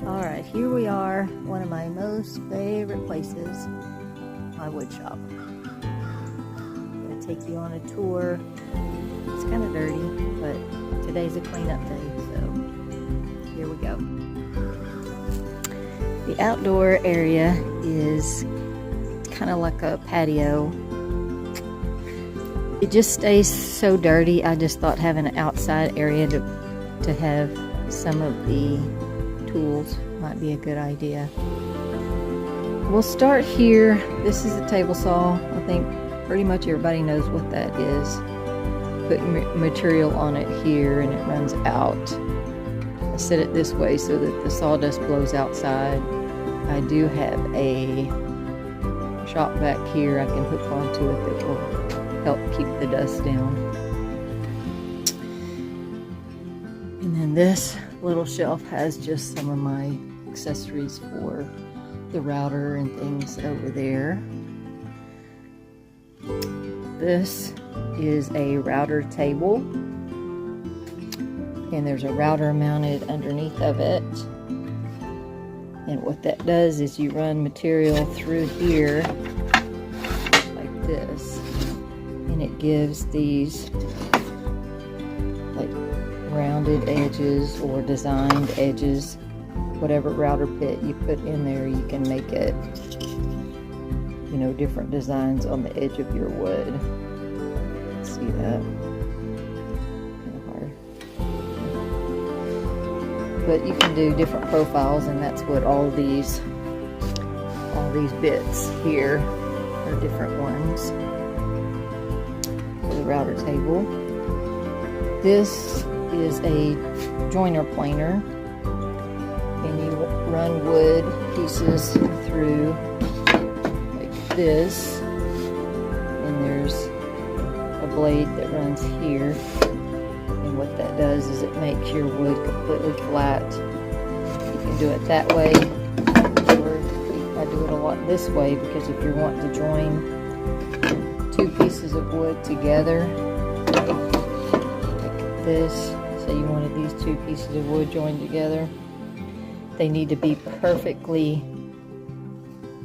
Alright, here we are, one of my most favorite places, my wood shop. I'm going to take you on a tour. It's kind of dirty, but today's a cleanup day, so here we go. The outdoor area is kind of like a patio. It just stays so dirty. I just thought having an outside area to have some of the tools might be a good idea. We'll start here. This is a table saw. I think pretty much everybody knows what that is. Put material on it here and it runs out. I set it this way so that the sawdust blows outside. I do have a shop back here I can hook onto it that will help keep the dust down. And then this little shelf has just some of my accessories for the router and things over there. This is a router table, and there's a router mounted underneath of it. And what that does is you run material through here like this, and it gives these like rounded edges or designed edges. Whatever router bit you put in there, you can make it, you know, different designs on the edge of your wood. See that? Kind of hard. But you can do different profiles, and that's what all these bits here are, different ones for the router table. This is a joiner planer, and you run wood pieces through like this, and there's a blade that runs here, and what that does is it makes your wood completely flat. You can do it that way, or I do it a lot this way, because if you're wanting to join two pieces of wood together like this, say you wanted these two pieces of wood joined together, they need to be perfectly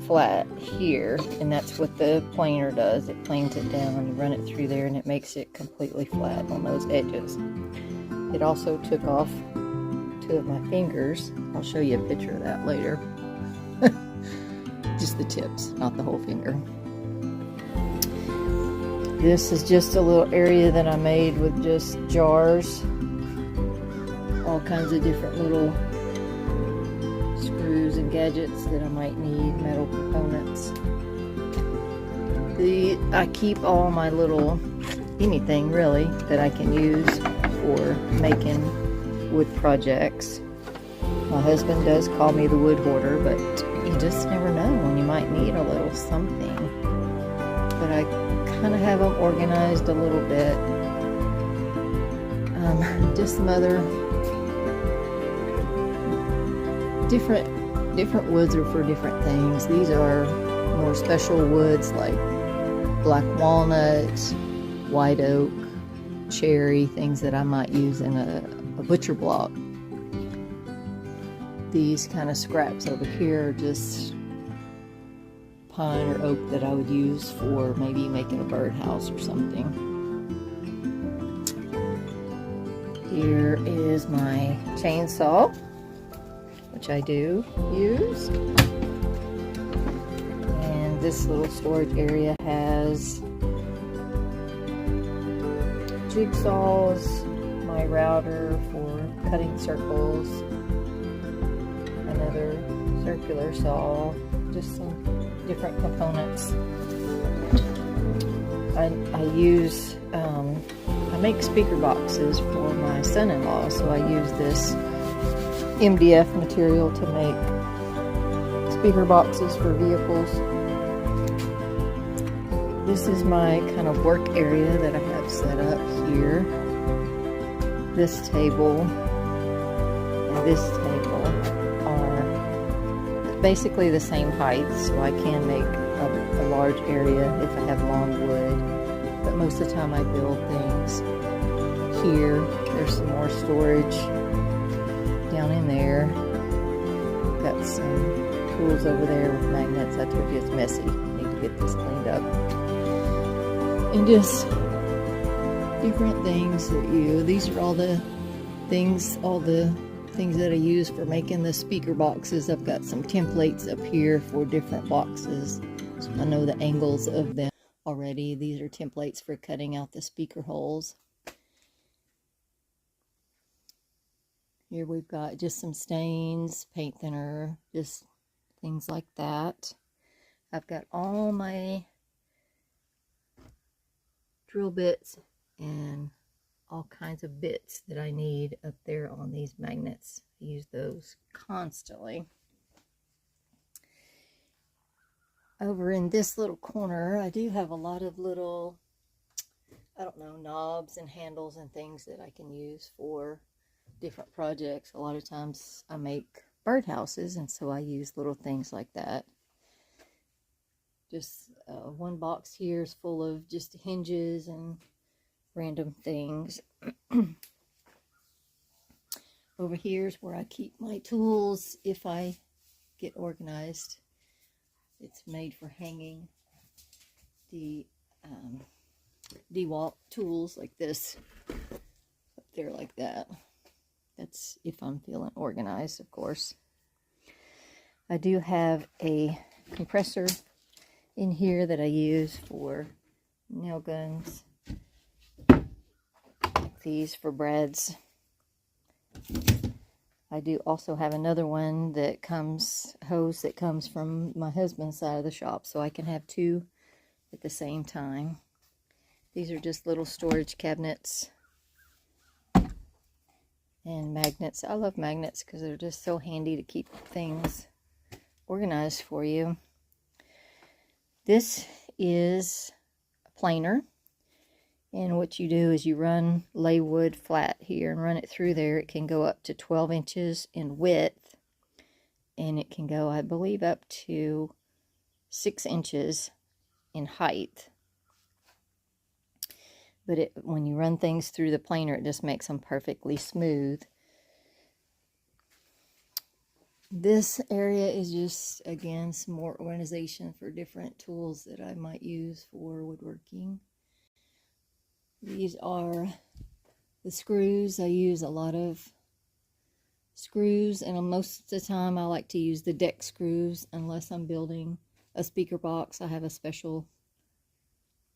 flat here, and that's what the planer does. It planes it down, you run it through there, and it makes it completely flat on those edges. It also took off two of my fingers. I'll show you a picture of that later. Just the tips, not the whole finger. This is just a little area that I made with just jars, all kinds of different little screws and gadgets that I might need, metal components. I keep all my little, anything really, that I can use for making wood projects. My husband does call me the wood hoarder, but you just never know when you might need a little something. But I kind of have them organized a little bit. Just some other different woods are for different things. These are more special woods like black walnut, white oak, cherry, things that I might use in a butcher block. These kind of scraps over here are just pine or oak that I would use for maybe making a birdhouse or something. Here is my chainsaw, which I do use. And this little storage area has jigsaws, my router for cutting circles, another circular saw, just some different components. I use, I make speaker boxes for my son-in-law, so I use this MDF material to make speaker boxes for vehicles. This is my kind of work area that I have set up here. This table and this table are basically the same height, so I can make a large area if I have long wood. But most of the time I build things here. There's some more storage down in there. Got some tools over there with magnets. I told you it's messy. I need to get this cleaned up. And just different things that these are all the things that I use for making the speaker boxes. I've got some templates up here for different boxes. So I know the angles of them already. These are templates for cutting out the speaker holes. Here we've got just some stains, paint thinner, just things like that. I've got all my drill bits and all kinds of bits that I need up there on these magnets. I use those constantly. Over in this little corner, I do have a lot of little, I don't know, knobs and handles and things that I can use for different projects. A lot of times I make birdhouses, and so I use little things like that. Just one box here is full of just hinges and random things. Over here is where I keep my tools if I get organized. It's made for hanging the DeWalt tools like this up there like that. That's if I'm feeling organized, of course. I do have a compressor in here that I use for nail guns. These for brads. I do also have another one that hose that comes from my husband's side of the shop, so I can have two at the same time. These are just little storage cabinets and magnets. I love magnets because they're just so handy to keep things organized for you. This is a planer. And what you do is you lay wood flat here and run it through there. It can go up to 12 inches in width. And it can go, I believe, up to 6 inches in height. But when you run things through the planer, it just makes them perfectly smooth. This area is just, again, some more organization for different tools that I might use for woodworking. These are the screws. I use a lot of screws, and most of the time I like to use the deck screws unless I'm building a speaker box. I have a special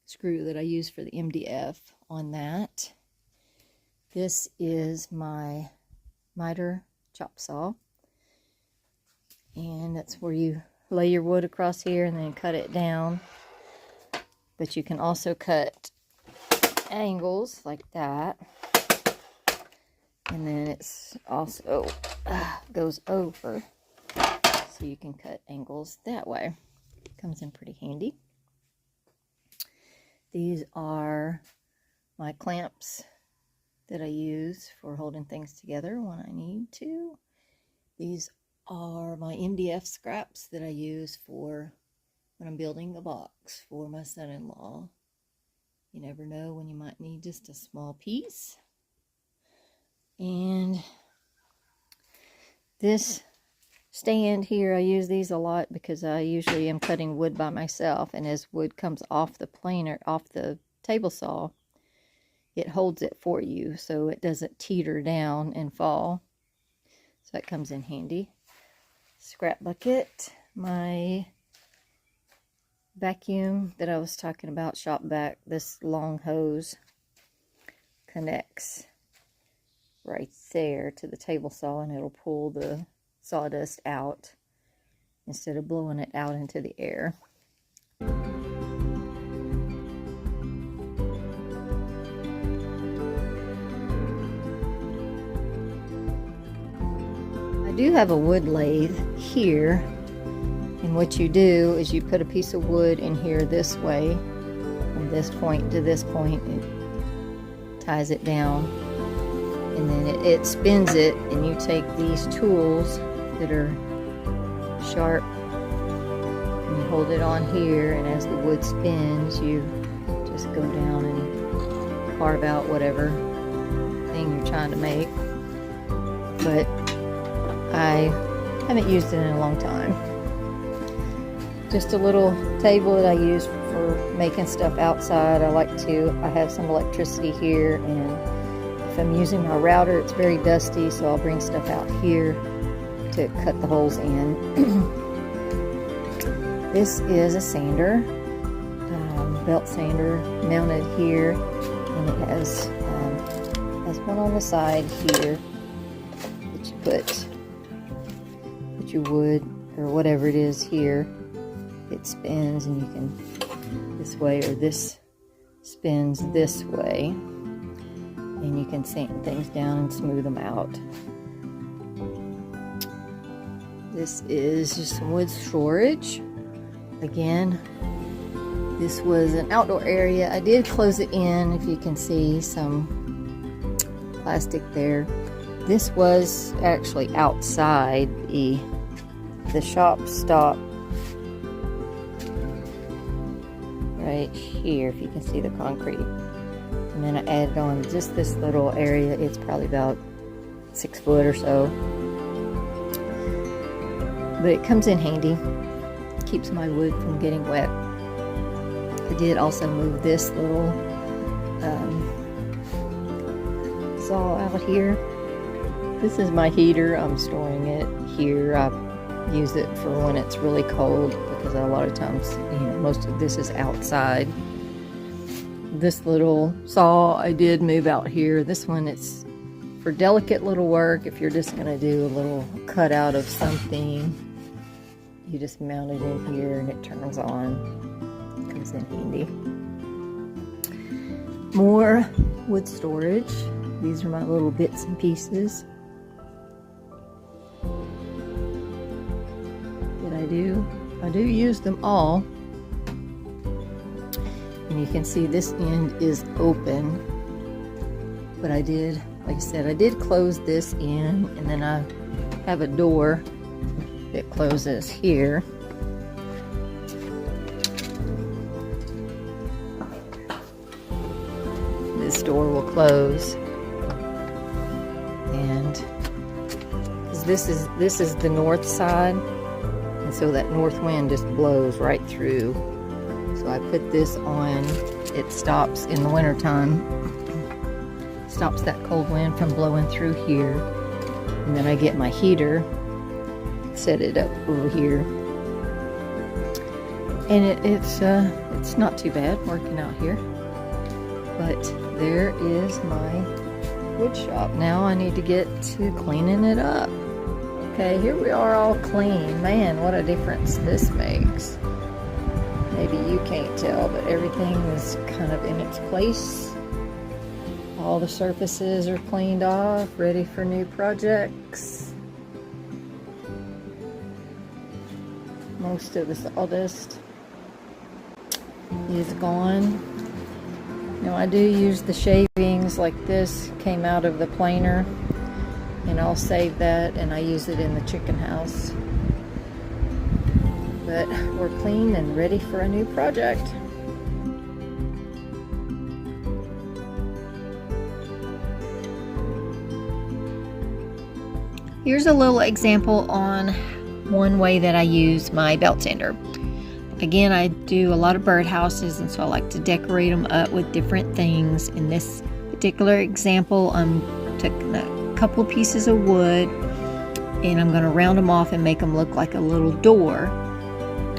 screw that I use for the MDF on that. This is my miter chop saw, and that's where you lay your wood across here and then cut it down. But you can also cut angles like that, and then it's also goes over, so you can cut angles that way. Comes in pretty handy. These are my clamps that I use for holding things together when I need to. These are my MDF scraps that I use for when I'm building a box for my son-in-law. You never know when you might need just a small piece. And this stand here, I use these a lot because I usually am cutting wood by myself, and as wood comes off the planer, off the table saw, it holds it for you so it doesn't teeter down and fall. So that comes in handy. Scrap bucket, my vacuum that I was talking about, shop vac, this long hose connects right there to the table saw, and it'll pull the sawdust out instead of blowing it out into the air. I do have a wood lathe here, and what you do is you put a piece of wood in here this way, from this point to this point. It ties it down, and then it spins it, and you take these tools that are sharp and you hold it on here, and as the wood spins, you just go down and carve out whatever thing you're trying to make. But I Haven't used it in a long time. Just a little table that I use for making stuff outside. I have some electricity here, and if I'm using my router, it's very dusty, so I'll bring stuff out here to cut the holes in. This is a sander, belt sander, mounted here, and it has one on the side here that you put your wood or whatever it is here. It spins, and you can this way, or this spins this way, and you can sand things down and smooth them out. This is just some wood storage. Again, this was an outdoor area. I did close it in, if you can see some plastic there. This was actually outside. The shop stopped right here, if you can see the concrete. And then I added on just this little area. It's probably about 6 foot or so. But it comes in handy. Keeps my wood from getting wet. I did also move this little saw out here. This is my heater. I'm storing it here. I use it for when it's really cold, because a lot of times, most of this is outside. This little saw I did move out here. This one, it's for delicate little work. If you're just going to do a little cutout of something, you just mount it in here and it turns on. It comes in handy. More wood storage. These are my little bits and pieces that I do use them all. And you can see this end is open, but I did, like I said, I did close this in, and then I have a door that closes here. This door will close, and this is the north side, and so that north wind just blows right through. So I put this on. It stops in the winter time, stops that cold wind from blowing through here, and then I get my heater, set it up over here, and it's not too bad working out here. But there is my wood shop. Now I need to get to cleaning it up. Okay, here we are, all clean. Man, what a difference this makes. Maybe you can't tell, but everything is kind of in its place. All the surfaces are cleaned off, ready for new projects. Most of the sawdust is gone. Now I do use the shavings, like this came out of the planer, and I'll save that and I use it in the chicken house. But we're clean and ready for a new project. Here's a little example on one way that I use my belt sander. Again, I do a lot of birdhouses, and so I like to decorate them up with different things. In this particular example, I'm taking a couple of pieces of wood and I'm going to round them off and make them look like a little door.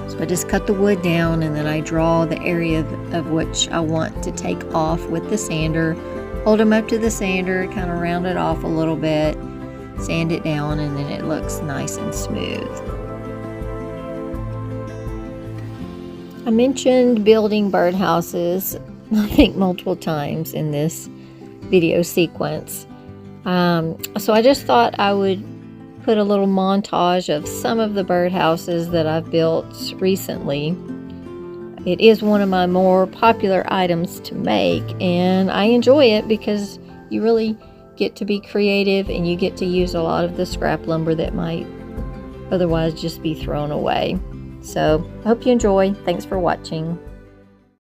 So I just cut the wood down, and then I draw the area of which I want to take off with the sander, hold them up to the sander, kind of round it off a little bit, sand it down, and then it looks nice and smooth. I mentioned building birdhouses, I think multiple times in this video sequence. So I just thought I would put a little montage of some of the birdhouses that I've built recently. It is one of my more popular items to make, and I enjoy it because you really get to be creative and you get to use a lot of the scrap lumber that might otherwise just be thrown away. So I hope you enjoy. Thanks for watching.